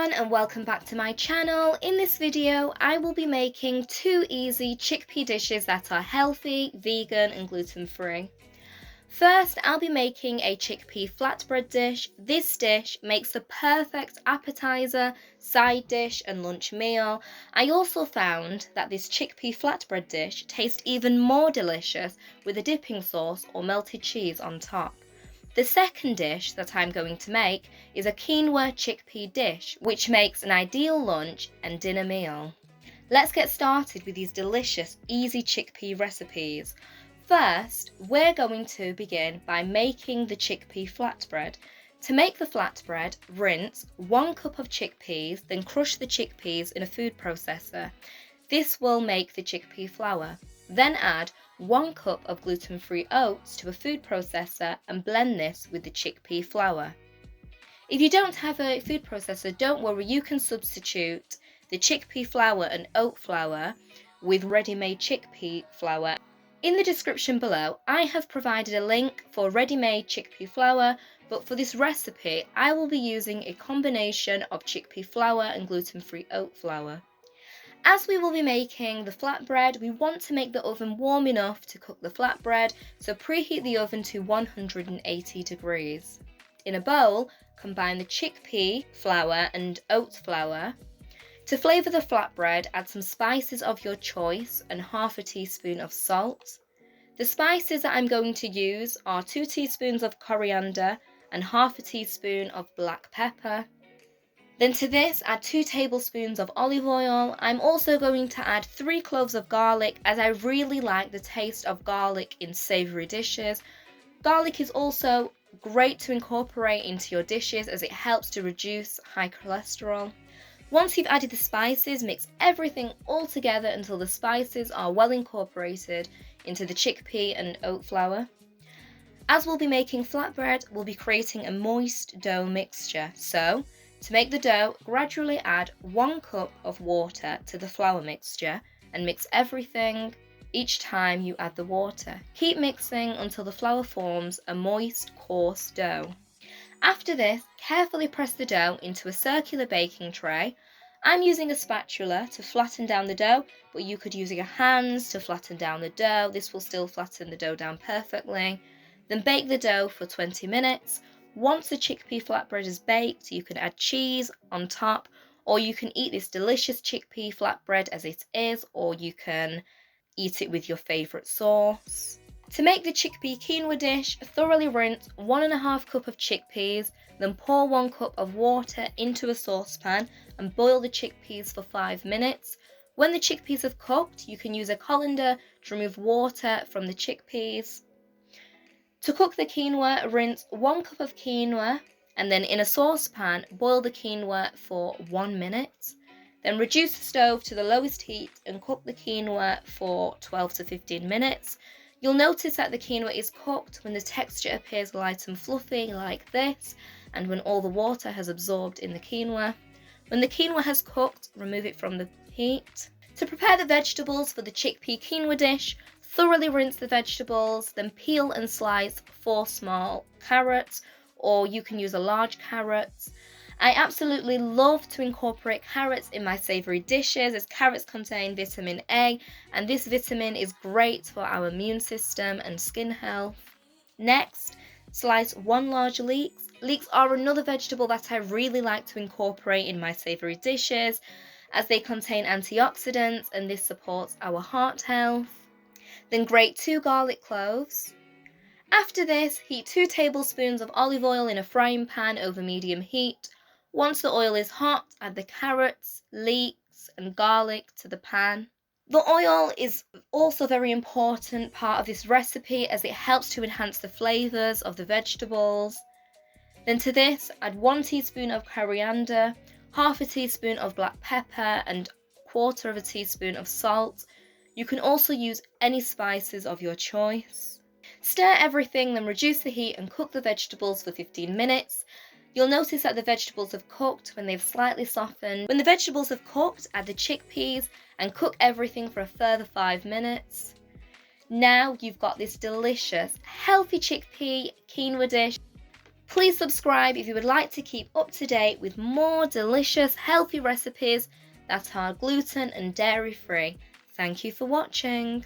everyone and welcome back to my channel. In this video I will be making 2 easy chickpea dishes that are healthy, vegan and gluten-free. First I'll be making a chickpea flatbread dish. This dish makes the perfect appetizer, side dish and lunch meal. I also found that this chickpea flatbread dish tastes even more delicious with a dipping sauce or melted cheese on top. The second dish that I'm going to make is a quinoa chickpea dish, which makes an ideal lunch and dinner meal. Let's get started with these delicious, easy chickpea recipes. First, we're going to begin by making the chickpea flatbread. To make the flatbread, rinse 1 cup of chickpeas, then crush the chickpeas in a food processor. This will make the chickpea flour. Then add 1 cup of gluten-free oats to a food processor and blend this with the chickpea flour. If you don't have a food processor, don't worry, you can substitute the chickpea flour and oat flour with ready-made chickpea flour. In the description below, I have provided a link for ready-made chickpea flour, but for this recipe, I will be using a combination of chickpea flour and gluten-free oat flour. As we will be making the flatbread, we want to make the oven warm enough to cook the flatbread, so preheat the oven to 180 degrees. In a bowl, combine the chickpea flour and oat flour. To flavour the flatbread, add some spices of your choice and half a teaspoon of salt. The spices that I'm going to use are 2 teaspoons of coriander and half a teaspoon of black pepper. Then to this, add 2 tablespoons of olive oil. I'm also going to add 3 cloves of garlic, as I really like the taste of garlic in savoury dishes. Garlic is also great to incorporate into your dishes as it helps to reduce high cholesterol. Once you've added the spices, mix everything all together until the spices are well incorporated into the chickpea and oat flour. As we'll be making flatbread, we'll be creating a moist dough mixture. So, to make the dough, gradually add 1 cup of water to the flour mixture and mix everything each time you add the water. Keep mixing until the flour forms a moist, coarse dough. After this, carefully press the dough into a circular baking tray. I'm using a spatula to flatten down the dough, but you could use your hands to flatten down the dough. This will still flatten the dough down perfectly. Then bake the dough for 20 minutes. Once the chickpea flatbread is baked, you can add cheese on top, or you can eat this delicious chickpea flatbread as it is, or you can eat it with your favourite sauce. To make the chickpea quinoa dish, thoroughly rinse 1½ cup of chickpeas, then pour 1 cup of water into a saucepan and boil the chickpeas for 5 minutes. When the chickpeas have cooked, you can use a colander to remove water from the chickpeas. To cook the quinoa, rinse 1 cup of quinoa and then in a saucepan, boil the quinoa for 1 minute. Then reduce the stove to the lowest heat and cook the quinoa for 12 to 15 minutes. You'll notice that the quinoa is cooked when the texture appears light and fluffy like this, and when all the water has absorbed in the quinoa. When the quinoa has cooked, remove it from the heat. To prepare the vegetables for the chickpea quinoa dish, thoroughly rinse the vegetables, then peel and slice 4 small carrots, or you can use a large carrot. I absolutely love to incorporate carrots in my savoury dishes, as carrots contain vitamin A, and this vitamin is great for our immune system and skin health. Next, slice 1 large leek. Leeks are another vegetable that I really like to incorporate in my savoury dishes, as they contain antioxidants and this supports our heart health. Then grate 2 garlic cloves. After this, heat 2 tablespoons of olive oil in a frying pan over medium heat. Once the oil is hot, add the carrots, leeks and garlic to the pan. The oil is also a very important part of this recipe as it helps to enhance the flavours of the vegetables. Then to this, add 1 teaspoon of coriander, half a teaspoon of black pepper and 1/4 teaspoon of salt. You can also use any spices of your choice. Stir everything, then reduce the heat and cook the vegetables for 15 minutes. You'll notice that the vegetables have cooked when they've slightly softened. When the vegetables have cooked, add the chickpeas and cook everything for a further 5 minutes. Now you've got this delicious, healthy chickpea quinoa dish. Please subscribe if you would like to keep up to date with more delicious, healthy recipes that are gluten and dairy free. Thank you for watching.